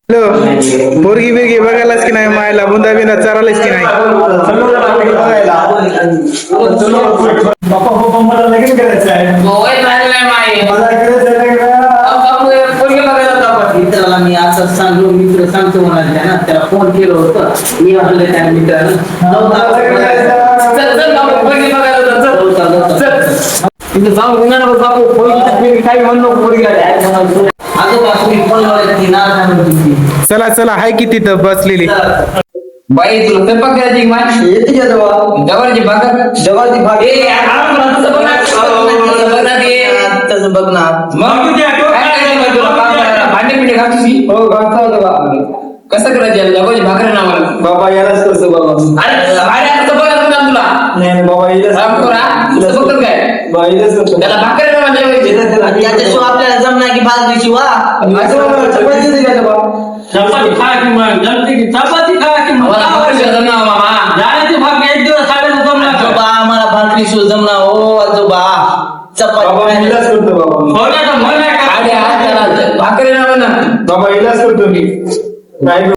Hello, पोरगी बिरगी बघायलाच की नाही, मायला बुंदा बिंदा चारायलाच की नाही? बाप्पा बाप्पा मला लगेच करायचं आहे. मित्राला मी असं सांगलो, मित्र सांगतो म्हणाले ना, त्याला फोन केलं होतं. मी म्हणलं त्या मित्रानं तिथे जाऊन काय म्हणलो पोरगी आजोबा तुम्ही फोन लावायची ना सांगतो. चला चला, हाय की तिथं बसलेली. बाई तुला स्वयंपाक करायची की माय येते का जवळची भाकर जवळची भाकर तसं बघ ना मग भांडे पिंडे घालतो हो घालतो. कसं करायचं जवळची भाकर नावाला बाबा यालाच करतो बाबा. अरे बघा तुला नाही बाबा यालाच बघतो काय त्याला भाकर त्याच्याशिवाय आपल्याला जमणार की भाकरीची वा चपाती खा की मग जमते की चपाती खा की मग जाण्याची भाग एक दिवस साडेला जमणार आजोबा आम्हाला भाकरी शिव जमणार हो आजोबा चपाती करतो बाबा भाकरी नाव ना बाबा इलाज करतो मी